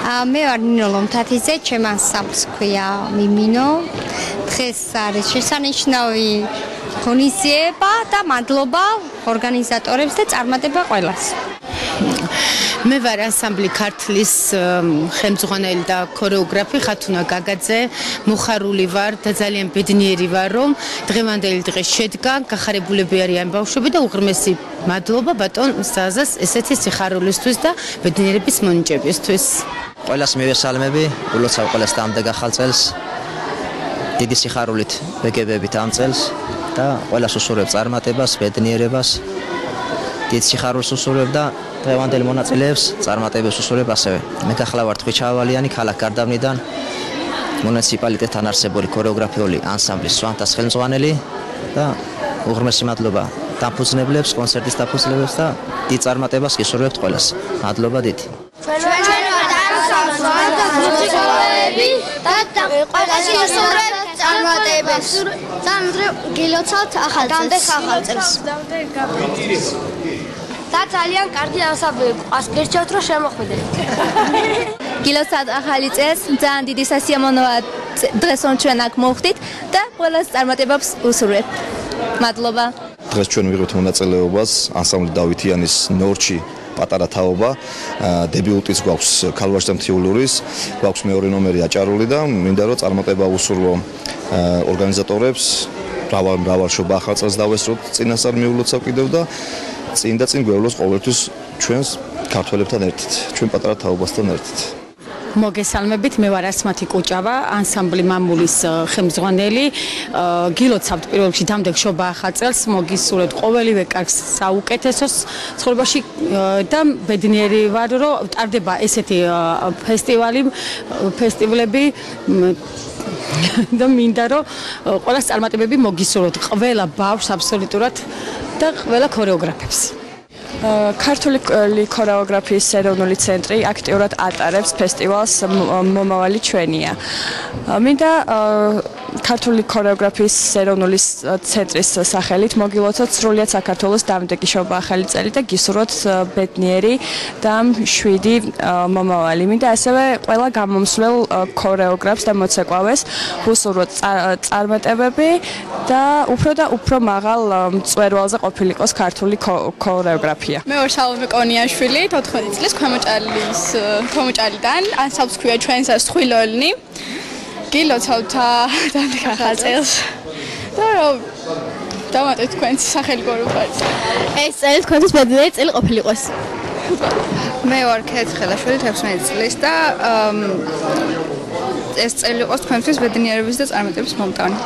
მე ვარ ნინო ლომთათიძე, ჩემ ანსამბლს ქვია მიმინო. დღეს არის შესანიშნავი ღონისძიება და მადლობა ორგანიზატორებს და წარმატება ყველას. მე ვარ ანსამბლი ქართლის ხელმძღვანელი და ქორეოგრაფი ხათუნა გაგაძე. მოხარული ვარ და ძალიან ბედნიერი ვარ, რომ დღევანდელი დღე შედგა. გახარებულები არიან ბავშვები და უღრმესი მადლობა ბატონ ზაზას ესეთი სიხარულისთვის და ბედნიერების მონიჭებისთვის. ყველას მივესალმები, გულოცავ ყველას დამდეგა ხალწელს. დიდი სიხარულით ვეგებებით ამ წელს და ყველას უსურვებ წარმატებას, ბედნიერებას. დიდ სიხარულს უსურვებ და დღევანდელ მონაწილეებს წარმატებას უსურვებ ასევე. მე გახლავართ ხვიჩავალიანი ქალაქ გარდავნიდან მუნიციპალიტეტთან არსებული ქორეოგრაფიული ანსამბლის სვანტას ხელმძღვანელი და უღრმესი მადლობა დაფუძნებლებს, კონცერტის დაფუძნებლებს და დიდ წარმატებას გისურვებთ ყველას. მადლობა დიდი. ჩვენ ვართ მუსიკოსები და ყველას გისურვებთ წარმატებას. დამდრე გილოცავთ ახალ წელს. და ძალიან კარგი ანსამბლი ყავს, გერჩევთ რომ შემოხვიდეთ. გილოცავთ ახალი წელს, ძალიან დიდი სასიამოვნოა დღეს რომ ჩვენ აქ მოვხდით და ყველას წარმატებებს უსურვებთ. მადლობა. დღეს ჩვენ ვიღებთ მონაწილეობას ანსამბლი დავითიანის ნორჩი პატარა თაობა, დებიუტიც გვაქვს ქალვაშთა მთიულურის, გვაქვს მეორე ნომერი აჭარული და მინდა რომ წარმატება უსურვო ორგანიზატორებს, მრავალ შობა ახალ წელს დავესწროთ, წინასწარ მიულოცავ კიდევ და წინ გვევლოს ყოველთვის ჩვენს ქართველებთან ერთად, ჩვენ პატარა თაობასთან ერთად. მოგესალმებით, მე ვარ ასმათი კუჭავა, ანსამბლი მამულის ხელმძღვანელი. გილოცავთ პირველ რიგში დამდეგ შობა ახალ წელს, მოგისურვებთ ყოველივე კარგს საუკეთესოს ცხოვრებაში და ბედნიერი ვარ, რომ ტარდება ესეთი ფესტივალები და მინდა რომ ყველას წარმატებები მოგისურვოთ, ყველა ბავშვს აბსოლუტურად და ყველა ქორეოგრაფებს. ქართული ქორეოგრაფიის ეროვნული ცენტრი აქტიურად ატარებს ფესტივალს მომავალი ჩვენია. მინდა ქართული ქორეოგრაფიის ეროვნული ცენტრის სახელით მოგილოცოთ სრულიად საქართველოს დამდეგი შობა ახალი წელი და გისურვოთ ბედნიერი და მშვიდი მომავალი. მინდა ასევე ყველა გამომსვლელ ქორეოგრაფს და მოცეკვავეს უსურვოთ წარმატებები და უფრო მაღალ მწვერვალზე ყოფილიყოს ქართული ქორეოგრაფია. მე ვარ სალომე კონიაშვილი, 14 წლის ქვემოჭალიდან, ანსამბლს ქვია ჩვენსაც თხვილოლნი. გილოცავთ დამდეგ ახალ წელს. და დავატეთ თქვენს სახელი გორუბარიც. ეს წელი თქვენთვის ბედნიერი წელი ყოფილიყოს. მე ვარ ქეთხელაშვილი 16 წლის და ეს წელი იყოს თქვენთვის ბედნიერების და წარმატების მომტანი.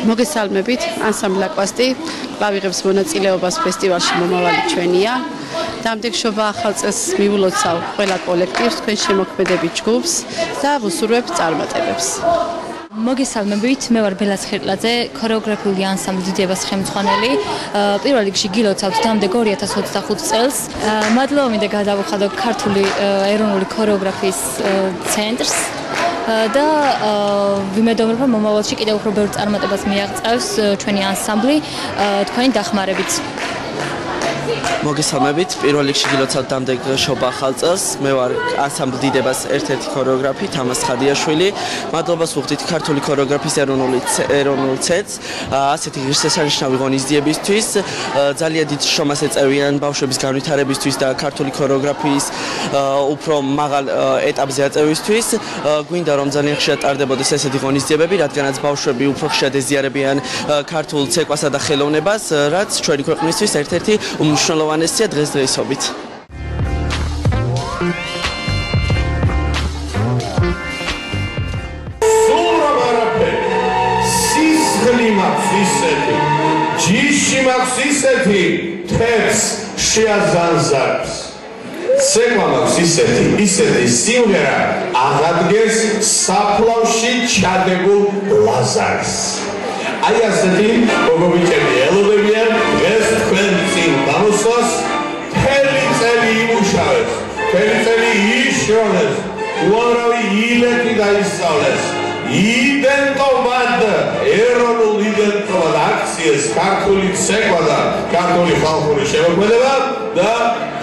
მოგესალმებით, ანსამბლი აკვასტი ვიღებს მონაწილეობას ფესტივალში მომავალი ჩვენია. დამდეგ შობა ახალ წელს მიულოცავ ყველა კოლექტივს, თქვენ შემოქმედებით ჯგუფს და ვუსურვებთ წარმატებებს. მოგესალმებით, მე ვარ ბელა ცხირტლაძე, ქორეოგრაფიული ანსამბლი დიდებას ხელმძღვანელი. პირველ რიგში გილოცავთ დამდეგ 2025 წელს. მადლობა მინდა გადავუხადო ქართული ეროვნული ქორეოგრაფიის ცენტრს და ვიმედოვნებ რომ მომავალში კიდევ უფრო ბევრ წარმატებას მიაღწევს ჩვენი ანსამბლი თქვენი დახმარებით. მოგესალმებით, პირველ რიგში გილოცავთ დამდეგ შობა ახალ წელს. მე ვარ ანსამბლ დიდებას ერთ-ერთი ქორეოგრაფი თამაზ ხადიაშვილი. მადლობას ვუხდით ქართული ქორეოგრაფიის ეროვნულ ცენტრს ასეთი ღირსშესანიშნავი ღონისძიებისთვის. ძალიან დიდ შრომას ეწევიან ბავშვების განვითარებისთვის და ქართული ქორეოგრაფიის უფრო მაღალ ეტაპზე აწევისთვის. გვინდა რომ ძალიან ხშირად ტარდებოდეს ესეთი ღონისძიებები, რადგანაც ბავშვები უფრო ხშირად ეზიარებიან ქართულ ცეკვასა და ხელოვნებას, რაც ჩვენი ქვეყნისთვის ერთ-ერთი უმნიშვნელოვანესია დღესდღეობით. ჯიში მაქვს ისეთი, თებს შეაზანზარებს. ცეკვა მაქვს ისეთი სიმღერა აღადგეს საფლავში ჩადებულ ლაზარს. აი ასეთი მოგობიჭები ელოდებიან დღეს თქვენ წინ გამოსვლას, მთელი წელი იმუშავეს, მთელი წელი იშრონეს, უამრავი ილეთი დაისწავლეს. იდენტობად ეროვნულ იდენტობად აქციეს ქართული ცეკვა და ქართული ხალხური შემოქმედება და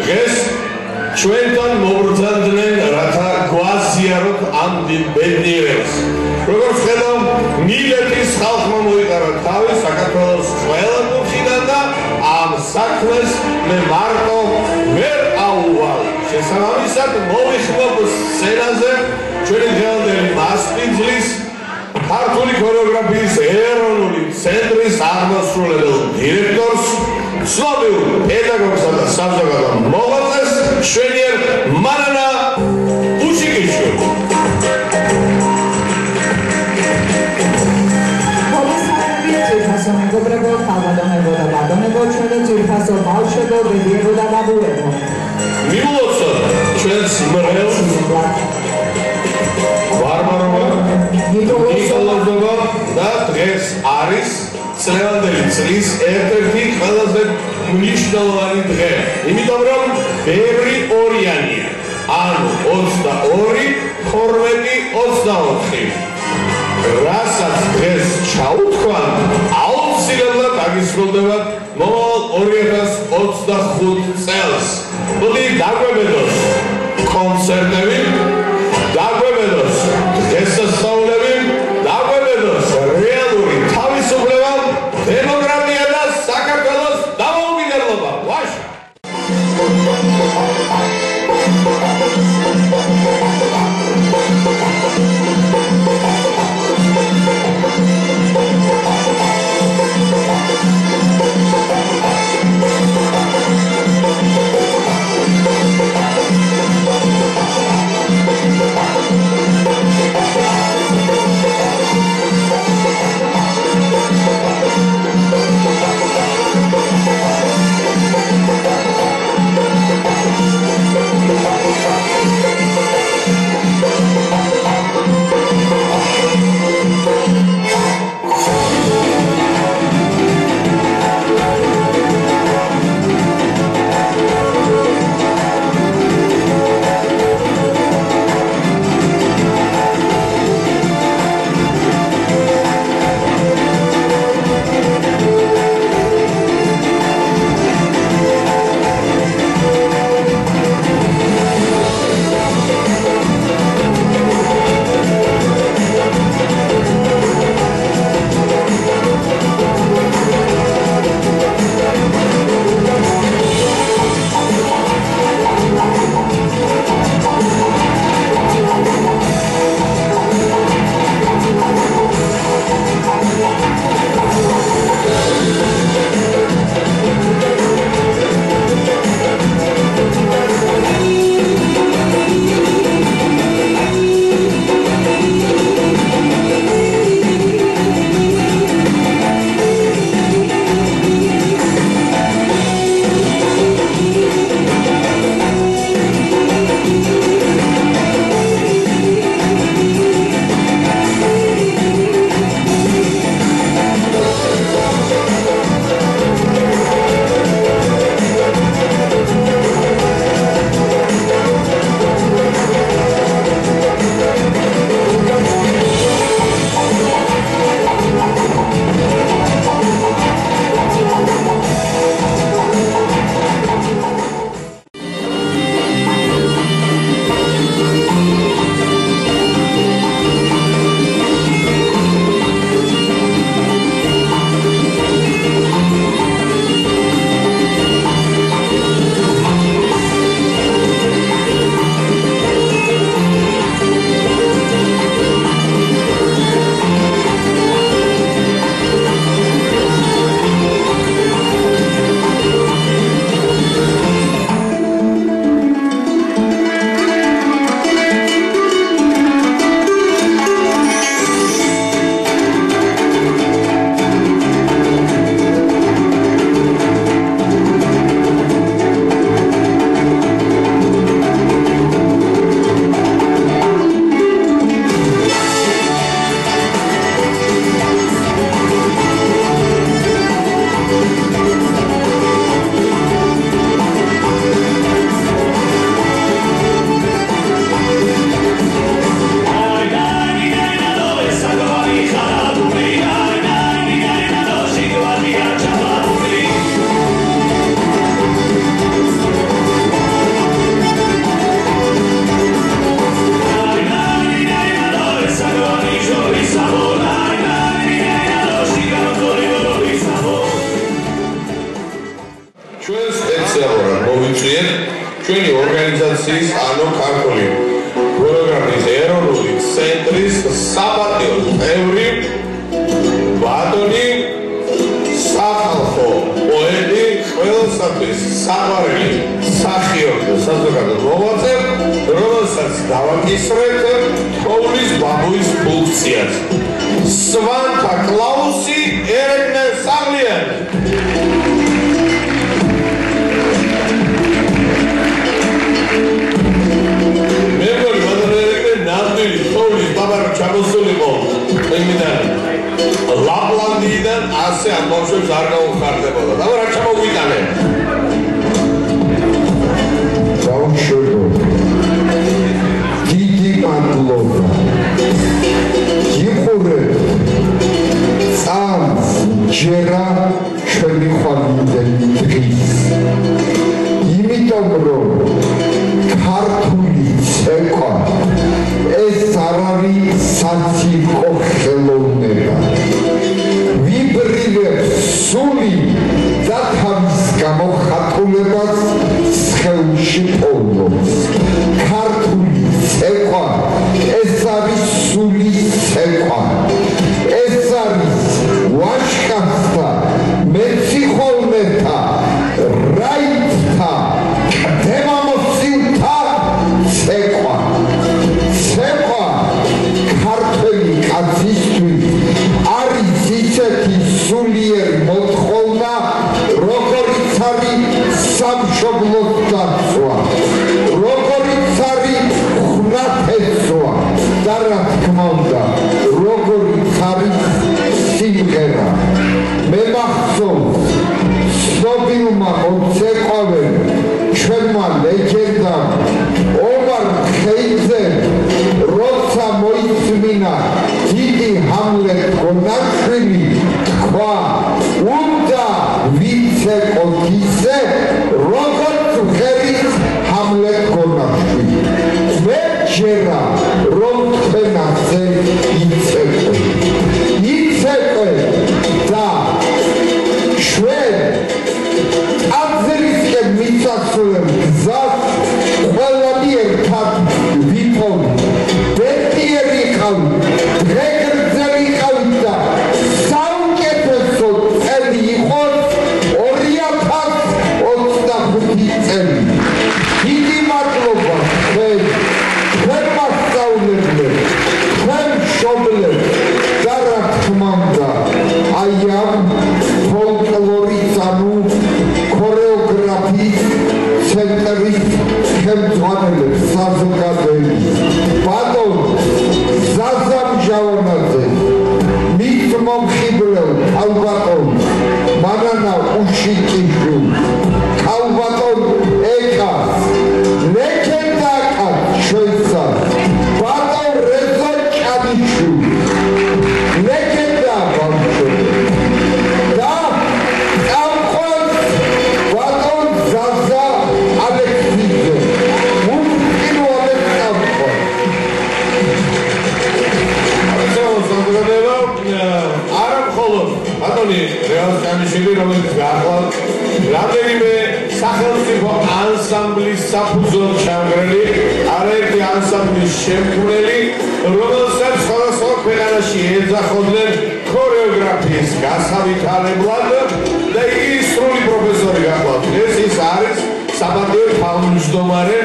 დღეს ჩვენთან მობრძანდნენ რათა ამ ბედნიერებას. როგორც ხედავ, მილეთის ხალხმა მოიყარა თავი საქართველოს ყველა კუთხიდან და ამ საქმეს მე მარტო ვერ აუვალ. შესაბამისად მოვიხმობ სცენაზე ჩვენი დღევანდელი მასპინძლის ქართული ქორეოგრაფიის ეროვნული ცენტრის აღმასრულებელ დირექტორს, ცნობილ პედაგოგსა და საზოგადო მოღვაწეს შვენიერ მანანა უშიკიშვილი. ძირფასო მეგობრებო, თავგადონებო და გადონებო, ჩვენო ძირფასო ბავშვებო, ბებიებო და ბაბუებო. მივულოცოთ ჩვენ სიმღერას ვარვარობა, ნიკოლოზობა და დღეს არის წლევანდელი წლის ერთ-ერთი ყველაზე მნიშვნელოვანი დღე. იმიტომ რომ ბევრი ორიანია. ანუ 22, 12, 24. რასაც დღეს ჩაუთქვან, აუცილებლად აგისრულდებათ მომავალ 2025 წელს. მოდი დაგვებედოს კონცერტები, დაგვებედოს დღესასწაულები, დაგვებედოს რეალური თავისუფლება, დემოკრატია და საქართველოს დამოუკიდებლობა. ვაშ! ქორეოგრაფიის ეროვნული ცენტრის საპატიო წევრი ბატონი სახალხო პოეტი ყველასათვის საყვარელი მსახიობი და საზოგადო მოღვაწე, რომელსაც დავაკისრეთ თოვლის ბაბუის ფუნქციას. სვანთა კლაუსი ერექნე საღლიანი. მეგობრებო, ბატონო ნამდვილი თოვლის ბაბა ჩამოსულიყო იმიდან ლაპლანდიიდან ასე ამ ბავშვებს არ გაუხარდებოდა. და რა ჩამოვიტანე? ბავშვებო, დიდი მადლობა. გიყურეთ წამს ჯერა ჩვენი ხვალინდელი დღის. იმიტომ რომ ქართული ცეკვა ეს არ არის საცირკო ხელოვნება. ვიბრირებს სული და თავის გამოხატულებას სხეულში პოულობს. ქართული ცეკვა ეს არის სულის ცეკვა. ეს არის ვაჟკაცთა, მეციხოვნეთა, რაიტთა, დემამოსილთა ცეკვა. ცეკვა ქართველი კაცისთვის არის ისეთი სულიერი მოთხოვნა, როგორიც არის სამშობლოს დაცვა, როგორიც არის ხვნათესვა და რა თქმა უნდა, როგორიც არის სიმღერა. მე მახსოვს ცნობილმა მოცეკვავემ, ჩვენმა ლეგენდამ ომარ ხეიძემ, როცა მოიწმინა დიდი ჰამლეტ გონაშვილი, თქვა უნდა ვიცეკოთ ისე, როგორც ღერის ჰამლეტ გონაშვილი. მე ჯერა რომ თქვენ ასე იცეკვე და ჩვენ აზრისკენ მისასვლელ გზას ყველანი ერთად ვიტოვით. ბედნიერი იყავით, დღეგრძელი იყავით და საუკეთესო წელი იყოს 2025 წელი. დიდი მადლობა თქვენ მასწავლებლებს, თქვენ მშობლებს და რა თქმა უნდა აი ამ ფოლკლორის ანუ ქორეოგრაფიის ცენტრის ხელმძღვანელებს, საზოგადოების ბატონ ზაზამ ჟავანაძე, მის მომხიბლელ ქალბატონ მანანა უშიკიშვილი, ქალბატონ ეკას, ლეგენდა აკად ჩვენსა, ბატონ რეზო ჭანიშვილი, ლეგენდა ბავშვები და წამყვანს ბატონ ზაზა ალექსიძე, უპირველეს წამყვანს. არა მხოლოდ ბატონი რეზო ჭანიშვილი, რომელიც გაახლავთ რამდენიმე სახელმწიფო ანსამბლის საფუძვლად ჩამგრელი, არაერთი ანსამბლის შემქმნელი, რომელსაც სხვადასხვა ქვეყანაში ეძახოდნენ ქორეოგრაფიის გასავითარებლად და იგი სრული პროფესორი გახლავთ. ეს ის არის საპატიო თავმჯდომარე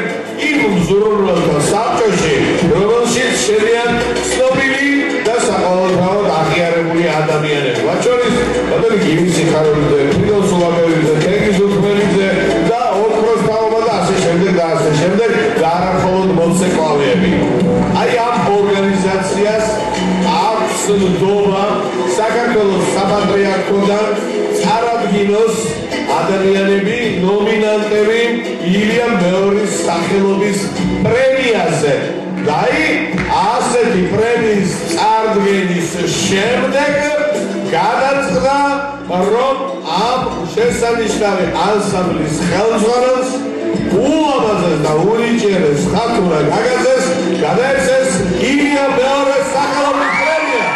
იმ მზრუნველთა საბჭოში, რომელშიც შედიან ცნობილი და საყოველთაოდ აღიარებული ადამიანები. მათ შორის ბატონი გივის სიხარულიძე, ფრიდონ სულაკელიძე, თენგიზ უთმელიძე და ოქროს თაობა და ასე შემდეგ და ასე შემდეგ და არა მხოლოდ მოცეკვავეები. აი ამ ორგანიზაციას აქვს ნდობა საქართველოს საპატრიარქოდან წარადგინოს ადამიანები, ნომინანტები ილია მეორის სახელობის პრემიაზე. და აი ასეთი პრემიის წარდგენის შემდეგ გადაწყდა, რომ ამ შესანიშნავი ანსამბლის ხელმძღვანელს ულამაზეს და უნიჭიერეს ხათურა გაგაძეს გადაეცეს ილია მეორის სახელობის პრემია.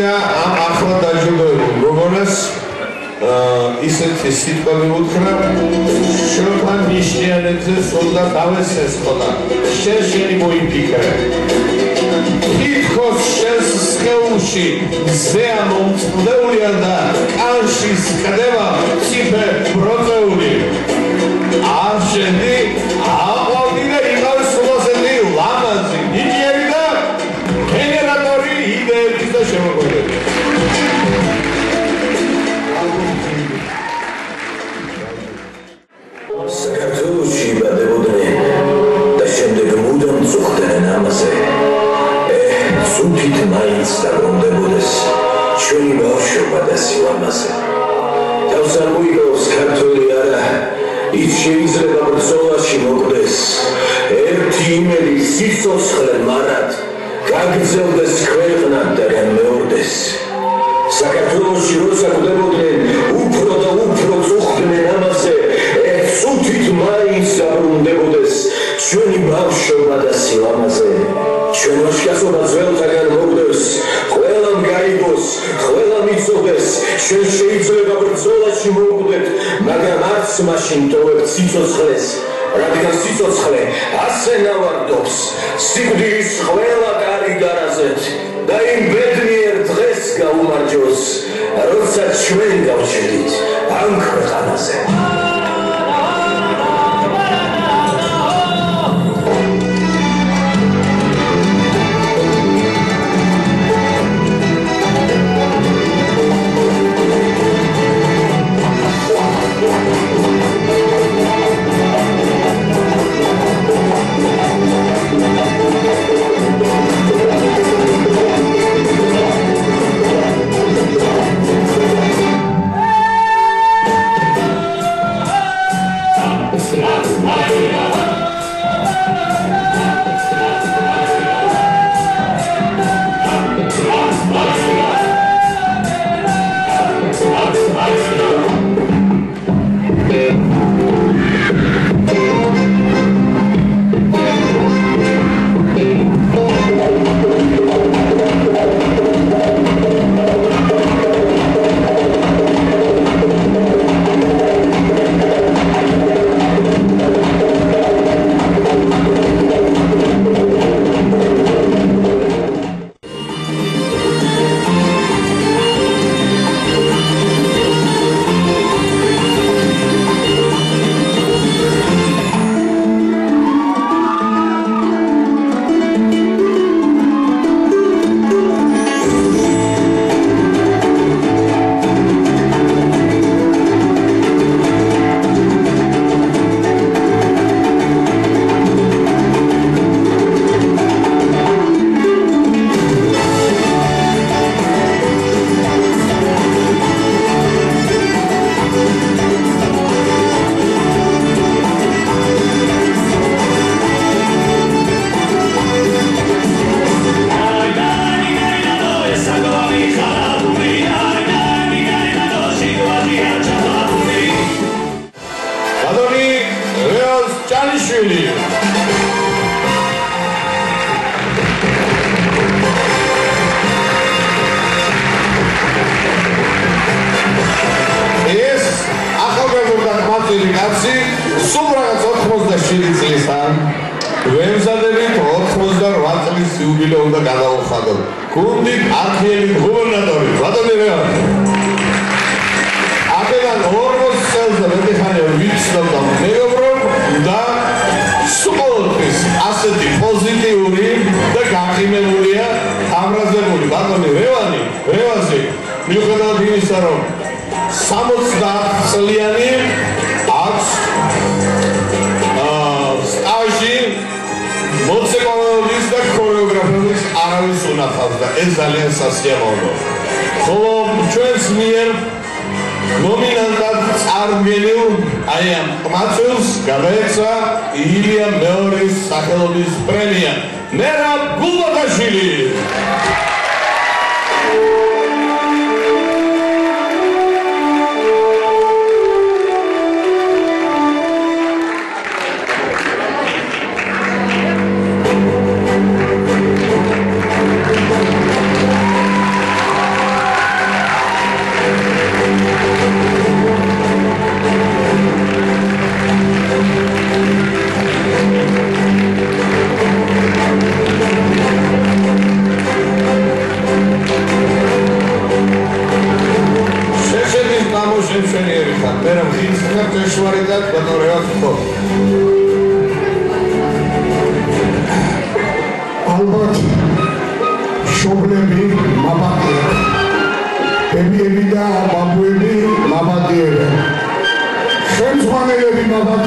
მინდა ამ ახლა დაჯილდოებულ გოგონას ისეთი სიტყვები უთხრა შროთან ნიშნიანებზე სულდა დავესეს ხოდა შენი მოიფიქრე თითქოს შენს სხეულში მზეა მომწყვდეულია და კანში სკდება ციფე ბროწეული არ შენდი აყვავდი და იყავი სულასეთი ლამაზი ნიჭიერი და გენერატორი იდეების და შემოქმედების საქართველოში იბადებოდნენ და შემდეგ მუდამ წუხდნენ ამაზე. სულთით მაინც დაბრუნდებოდეს ჩვენი ბავშვობა და სილამაზე. თავს არ მოიგავს ქართველი არა, ის შეიძლება ბრძოლაში მოკვდეს. ერთი იმელი სიცოცხლე მარად გაგრძელდეს ქვეყნად და რა მეორდეს. საქართველოში როცა კვდებოდნენ უფრო და უფრო წუხდნენ ამაზე. სულთით მაინც დაბრუნდებოდეს ჩვენი ბავშვობა და სილამაზე. ჩვენ ვაჟკაცობა ძველთაგან მოკვდევს, ყველამ გაიგოს, ყველამ იცოდეს, ჩვენ შეიძლება ბრძოლაში მოვკვდეთ, მაგრამ არც მაშინ ტოვებთ სიცოცხლეს, რადგან სიცოცხლე ასე ნავარდობს, სიკვდილის ყველა კარი დარაზეთ და იმ ბედნიერ დღეს გაუმარჯოს, როცა ჩვენ გავჩერდით ამ ქვეყანაზე.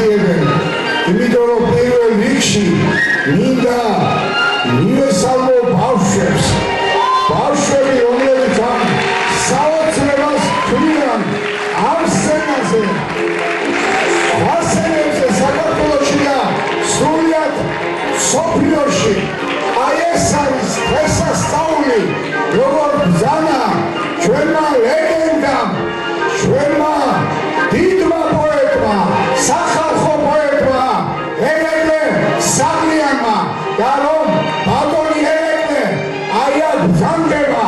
აფრთხილებენ. იმიტომ რომ პირველ რიგში მინდა მივესალმო ბავშვებს. ბავშვები, რომლებიც ამ საოცრებას ქმნიან ამ სცენაზე, ასენებზე საქართველოში და სრულიად მსოფლიოში. აი ეს არის დღესასწაული, როგორ ბრძანა ჩვენმა ლეგენდამ, ჩვენმა დიდმა პოეტმა, სახალხო პოეტმა ერეკლე საღლიანმა და რომ ბატონი ერეკლე აი აქ ბრძანდება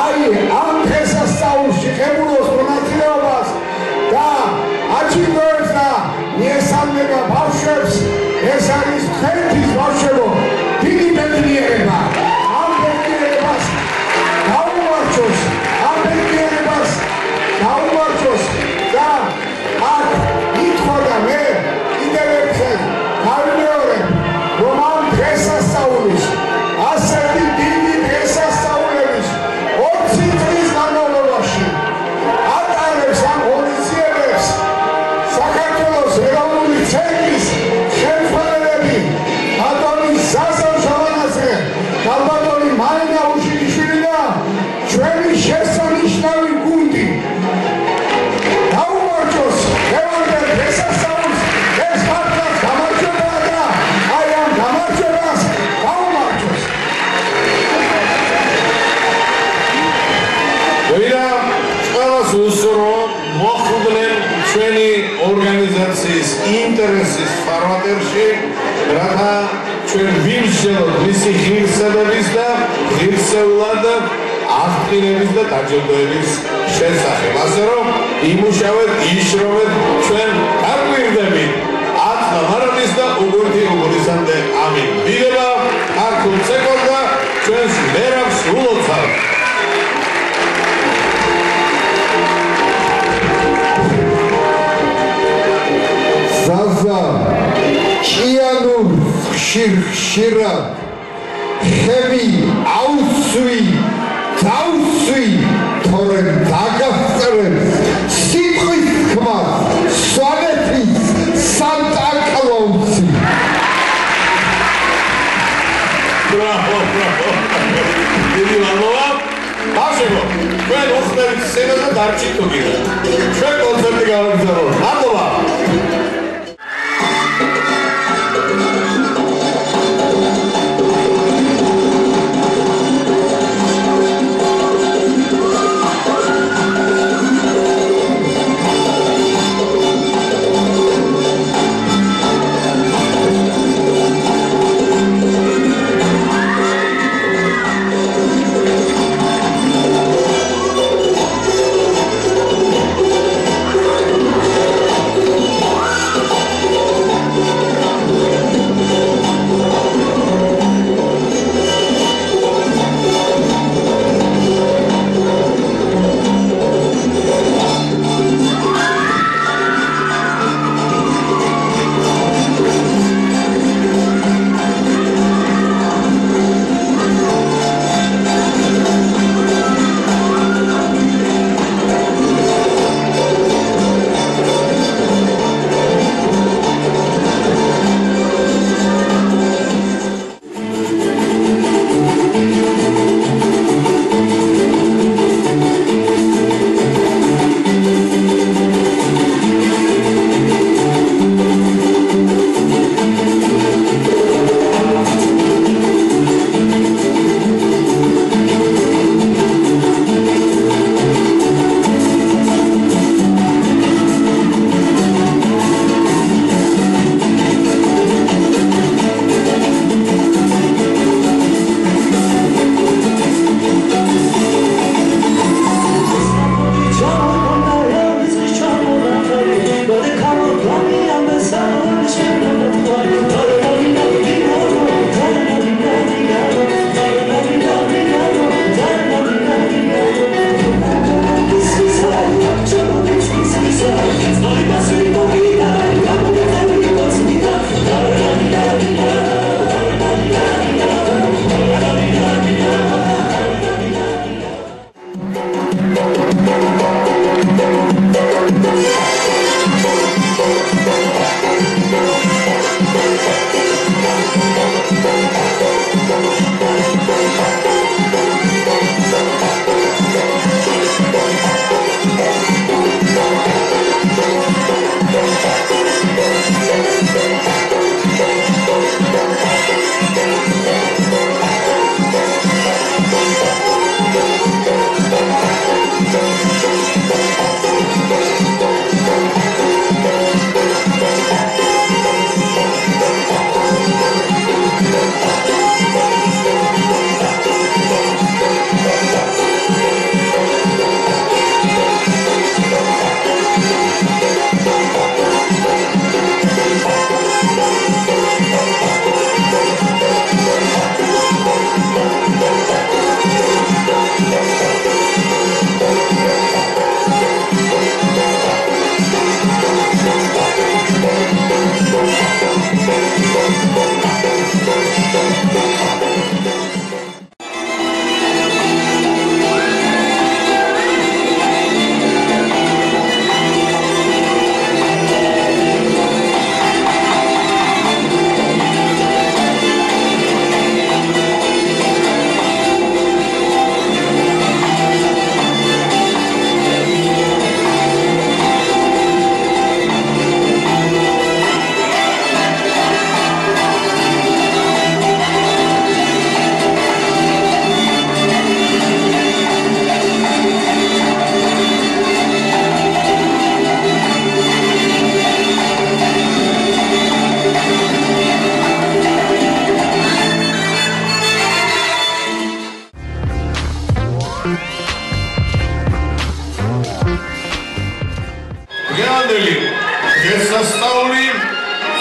აი ამ დღესასწაულში ხებულოს მონაწილეობას და აჩინგოებს და მიესალმება ბავშვებს. ეს არის თქვენთვის ბავშვებო დიდი ბედნიერება. ამ ბედნიერებას გაუმარჯოს, ამ ბედნიერებას გაუმარჯოს და აქ ითქვა და მე კიდევ ერთხელ გავიმეორებ, რომ ამ დღესასწაულის ასეთი დიდი დღესასწაულების 20 წლის განმავლობაში ატარებს ამ ღონისძიებებს საქართველოს ეროვნული ცენტრის ხელმძღვანელები ბატონი ზაზა ჟავანაძე და ბატონი მარინა უშიშვილი და ჩვენი შესანიშნავი გუნდი. გაუმარჯოს ლევანდელ დღესასწაულს, ეს მართლაც გამარჯვებაა და აი ამ გამარჯვებას გაუმარჯოს. ვირა ყველას უსურვო მოხვდნენ ჩვენი ორგანიზაციის ინტერესის ფარვატერში, რათა ჩვენ ვიმსჯელოთ მისი ღირსებების და ღირსეულად აღდგენების და დაჯილდოების შესახებ. ასე რომ იმუშავეთ, იშროვეთ, ჩვენ გაგვირდებით. ათლა მარადის და უგურთი უგურისამდე ამინ. დიდება ქართულ ცეკვას და ჩვენს მერაბს ულოცავთ. ზაზა ჭიანურ ხშირად ხები აუცვი დაუცვი თორემ დაგასწრებს სიტყვის თქმას სვანეთის სანტა კლაუსი. Bravo, bravo. დიდი მადლობა. ბავშვებო, ჩვენ უხდებით სცენაზე დარჩით თუ კიდე. ჩვენ კონცერტი გავაგზავნოთ. მადლობა.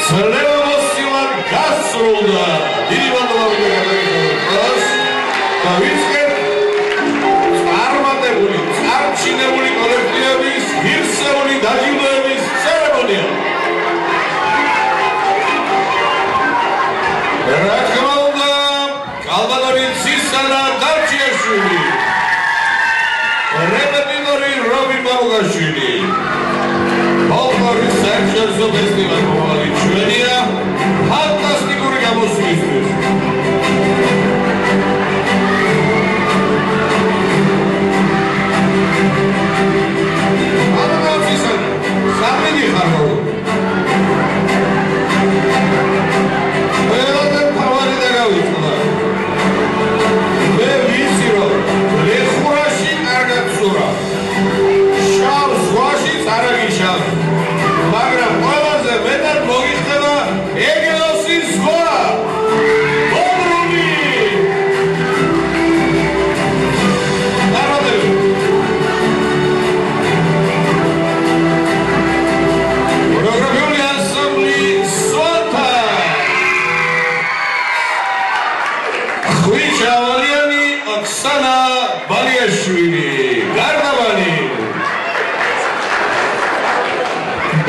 ძლევამოსილად გასრულდა. დიდი მადლობა ვინმე და ვიცხეთ წარმატებული, წარჩინებული კოლექტივების ღირსეული დაჯილდოების ცერემონია. რა თქმა უნდა, კალბანური ცისანა დარჩიაშვილი, რეპეტიტორი რობინ ბარუგაშვილი, ფოლკლორის საერთაშორისო ფესტივალის მომავალი ჩვენია ფანტასტიკური გამოსვლისთვის. Samedi xarxo. Ყველადან თავარი დაგავიწყდა. მე ვიცი რომ ლეხურაში კარგად სურა. შავ ზღვაშიც არ აგიშავ. მაგრამ ყველაზე მეტად მოგიხდება ეგეოსის ზღვა. ბოდრუმი. Χορογραφიული ანსამბლი სვანთა. ხვიჩა ვალიანი, ოქსანა ბალიაშვილი. გარდაბანი.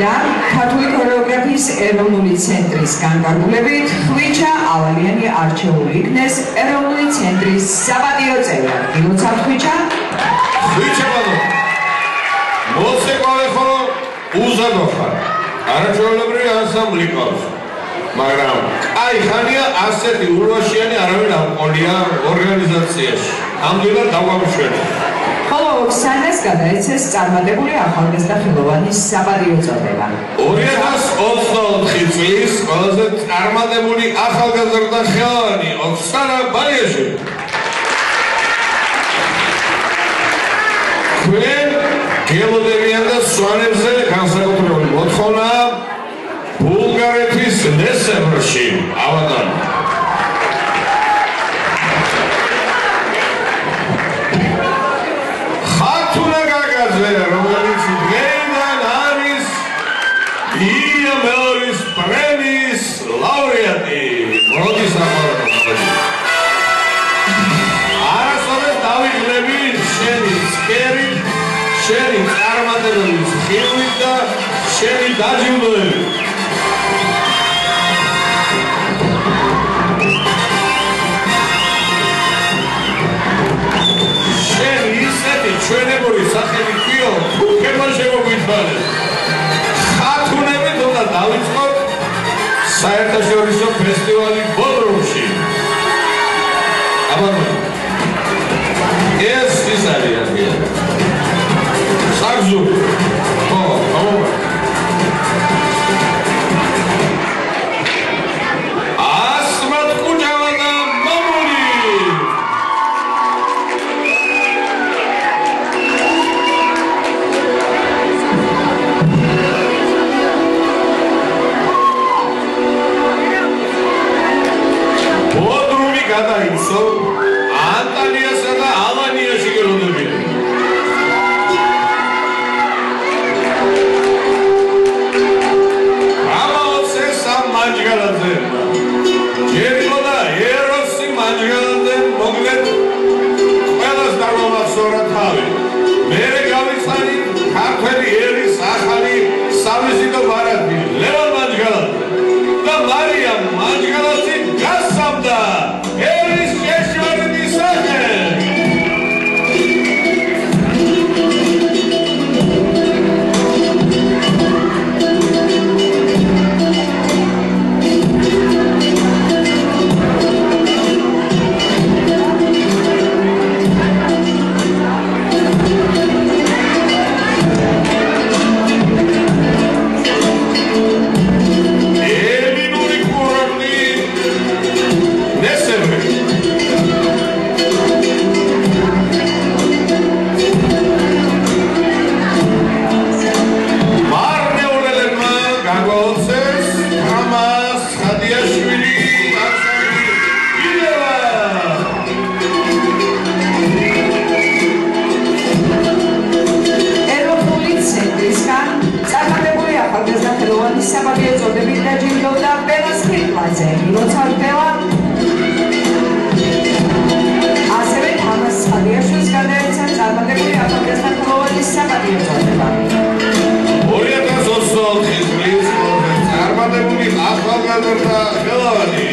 და ქართული ქორეოგრაფიის ეროვნული ცენტრის განკარგულებით ხვიჩა ავალიანი არჩეული იქნეს ეროვნული ცენტრის საპატიო წევრად. გილოცავთ ხვიჩა? ხვიჩა ბანო. მოცეკვავე ხოლო უზადო ხარ. არაჩვეულებრივი ანსამბლი ყავს. მაგრამ კაი ხანია ასეთი ურვაშიანი არავინ არ ყოლია ორგანიზაციაში. ამდენად დაგვამშვენე. ხოლო ოქსანას გადაეცეს წარმატებული ახალგაზრდა ხელოვანის საპატიო წოდება. 2024 წლის ყველაზე წარმატებული ახალგაზრდა ხელოვანი ოქსანა ბალიაშვილი. ჩვენ გელოდებიან და სვანებზე განსაკუთრებული მოთხოვნა ბულგარეთის დესემბრში ავადან. ხათუნა გაგაძე, რომელიც დღეიდან არის ილია მეორის პრემიის ლაურეატი. მოდის ახალგაზრდა. არასოდეს დავიღლები შენი ცქერი, შენი წარმატებული ხილვით და შენი დაჯილდოებით. შენი ისეთი ჩვენებური სახელი ქვიო, თურქებმა შემოგვიძვალეს. ხათუნებით უნდა დავიწყოთ საერთაშორისო ფესტივალი ბოდრუმში. აბანო ეს ის არის აგია. საგზუ. ო, ასმათ კუჭავა და მამული. ბოდრუმი გადაიცო ანტალიასა და ალანიაში გელოდებიან. Manjgalade. Jeriloda Erosi Manjgalade Moglet. Quelas darvamavsora tavi. Mere gavitsani kartveli eris axali savizito barati. Levan Manjgalade. Da Maria Manjgalade gasamda. Eris sheshvaridi sakhe. ხარჯზე მილოცავდება. ასევე თამაზ ხადიაშვილს გადაეცა წარმატებული ახალგაზრდა კლუბის საპატიო წოდება. 2024 წლის წარმატებული ახალგაზრდა ხელოვანი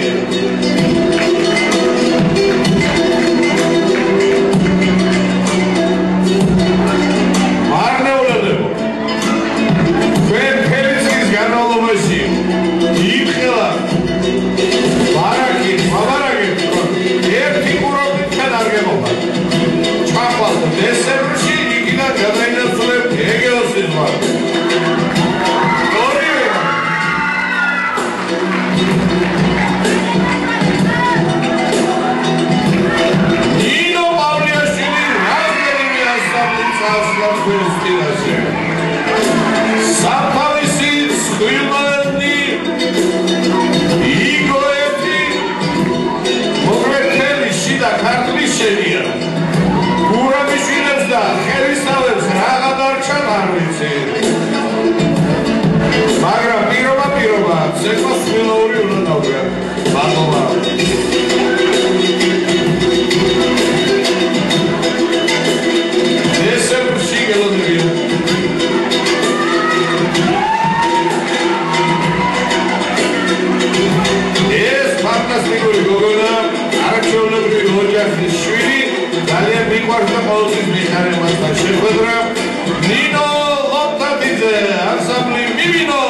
მარნეულებო ჩვენ ფელიცის განმავლობაში იხელა ბარაკით მაბარაკით ერთი ყურობითთან არ გემოხარ ჩახვალ დესემბრში იქიდან გადაინაცვლებ ეგეოსის ვარ საფავისი სხვილმანი იგოეთი მოგრეთელი შიდა ქართლის შენია გურამიშვილებს და ხელისთავებს რაღა დარჩა არ ვიცი მაგრამ პირობა ცეკვა სხვილაური უნდა დავგრა მადლობა დესემბრში გელოდებია ფანტასტიკური გოგონა არაჩვეულებრივი ოჯახის შვილი ძალიან მიყვარს და ყოველთვის მიხარე მასთან შეხვედრა ნინო ლოტატიძე ანსამბლი მიმინო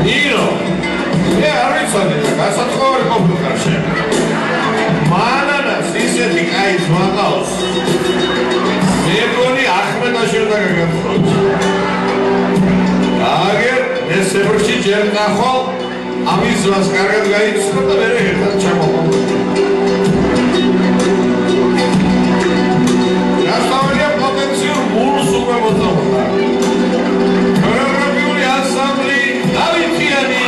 ნინო არ ვიცოდი გასათხოვარი ყოფილიყარ შენ მანანას ისეთი კაი ძმა ყავს მე მგონი ახმედაში უნდა გაგაცხროთ აგერ დესემბრში ჯერ ნახვალ ამის ძმას კარგად გაიცნო და მერე ერთად ჩამოყო გასწავლია პოტენციურ მულს უკვე მოწამდა ქორეოგრაფიული ანსამბლი დავითიანი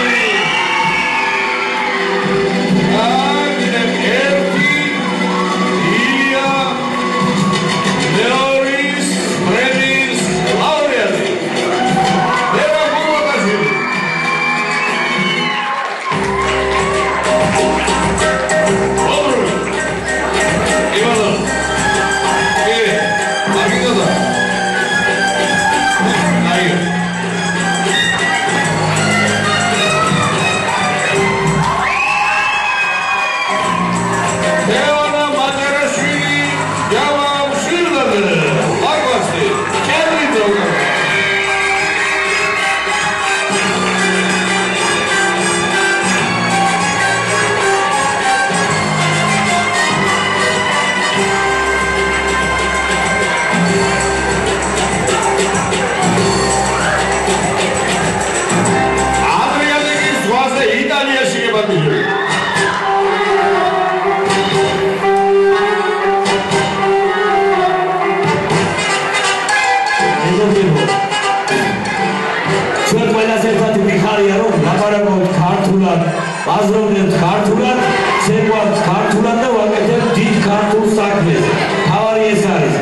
აზროვნებთ ქართულად, ცეკვავთ ქართულად და ვაკეთებთ დიდ ქართულ საქმეს. თავარი ეს არის.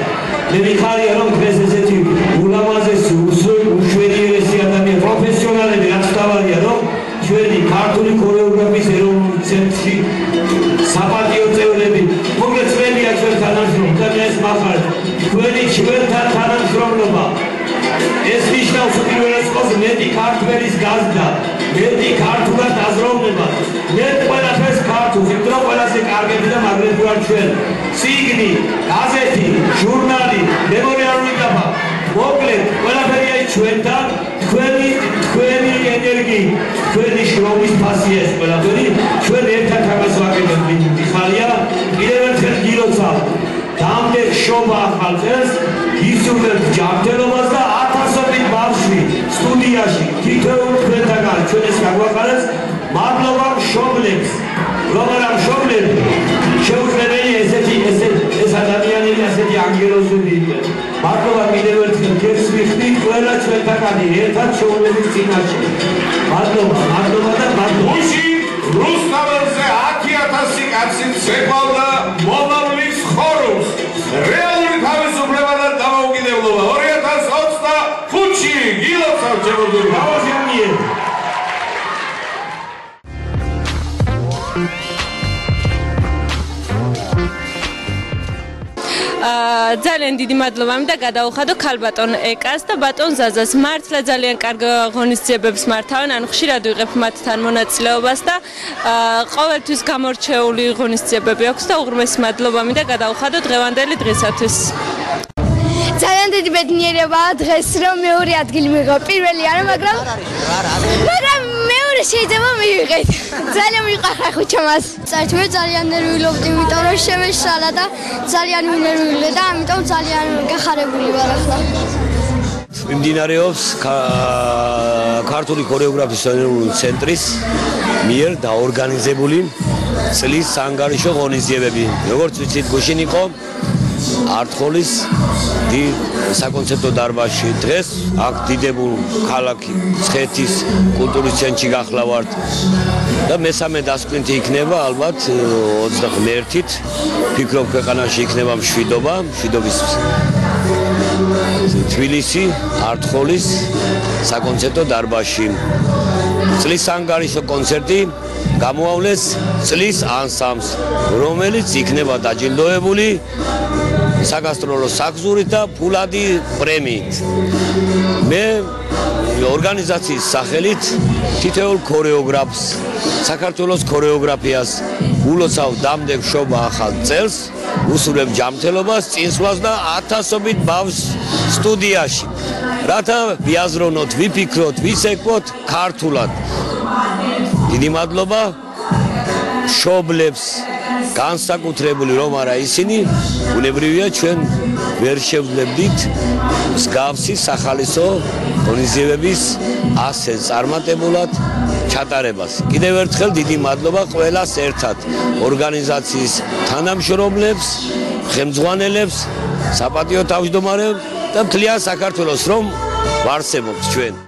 მე მიხარია რომ დღეს ესეთი ულამაზესი, უშვედიერესი ადამიანი, პროფესიონალები რაც თავარია რომ ჩვენი ქართული ქორეოგრაფიის ეროვნული ცენტრში საპატიო წევრები, მოკლედ ჩვენია ჩვენ თანამშრომლობა და ეს მახარეთ. თქვენი ჩვენთან თანამშრომლობა ეს ნიშნავს უპირველეს ყოვლს მეტი ქართველის გაზრდა, მეტი ქართულად აზროვნება, მეტ ყველაფერს ქართულს, იმიტომ რომ ყველაზე კარგები და მაგრები ვარ ჩვენ. წიგნი, გაზეთი, ჟურნალი, მემორიალური დაფა, მოკლედ ყველაფერია ჩვენთან, თქვენი ენერგიით, თქვენი შრომის ფასი ეს ყველაფერი, ჩვენ ერთად ამას ვაკეთებთ. მიხარია, კიდევ ერთხელ გილოცავ, დამდეგ შობა ახალ წელს, გისურვებთ ჯანმრთელობას და 1000-ობით ბავშვი სტუდიაში თითოეულ თქვენთაგან ჩვენ ეს გაგვაყარეს. მადლობა მშობლებს, რომ არ მშობლები შეუძლებელია ეს ადამიანები ასეთი ანგელოზები იყვნენ. მადლობა კიდევ ერთხელ გებს ვიხდით ყველა ჩვენთაგანი ერთად შეუძლებით წინაშე. მადლობა და მადლობა. რუსთაველზე 10,000 კაცი ცეკვავდა მომავლის ხორუმს. ძალიან დიდი მადლობა და გადავუხადო ქალბატონ ეკას და ბატონ ზაზას. მართლა ძალიან კარგ ღონისძიებებს მართავენ, ანუ ხშირად ვიღებ მათთან მონაწილეობას და ყოველთვის გამორჩეული ღონისძიებები აქვს და უღრმესი მადლობა და გადავუხადო დღევანდელი დღისათვის. ძალიან დიდი ბედნიერებაა დღეს რომ მეორე ადგილი მიღო. პირველი არა, მაგრამ მეორე შეიძლება მივიღეთ. ძალიან მიყვარხარ ხუჩა მას. საერთოდ ძალიან ნერვიულობდი, იმიტომ რომ შემეშალა და ძალიან მინერვიულე და ამიტომ ძალიან გახარებული ვარ ახლა. მიმდინარეობს ქართული ქორეოგრაფიის ეროვნული ცენტრის მიერ დაორგანიზებული წლის საანგარიშო ღონისძიებები. როგორც ვიცით, გუშინ იყო არტხოლის საკონცერტო დარბაზში. დღეს აქ დიდებულ ქალაქი მცხეთის კულტურის ცენტრში გახლავართ და მესამე დასკვინთი იქნება ალბათ 21-ით. ფიქრობ ქვეყანაში იქნება მშვიდობის თბილისი არტხოლის საკონცერტო დარბაზში. წლის საანგარიშო კონცერტი გამოავლეს წლის ანსამბლს, რომელიც იქნება დაჯილდოებული საგასტროლო საგზურით და ფულადი პრემიით. მე ორგანიზაციის სახელით თითოეულ ქორეოგრაფს, საქართველოს ქორეოგრაფიას ულოცავ დამდეგ მშობა ახალ წელს, უსურვებ ჯანმრთელობას, წინსვლას და ათასობით ბავშვს სტუდიაში. რათა ვიაზროვნოთ, ვიფიქროთ, ვისეკვოთ ქართულად. დიდი მადლობა მშობლებს, განსაკუთრებული რომ არა ისინი, უნებრივია ჩვენ ვერ შევძლებდით მსგავსი სახალისო ღონისძიებების ასე წარმატებულად ჩატარებას. კიდევ ერთხელ დიდი მადლობა ყველას ერთად, ორგანიზაციის თანამშრომლებს, ხელმძღვანელებს, საპატიო თავმჯდომარებს და მთლიან საქართველოს რომ ვარსებობთ ჩვენ.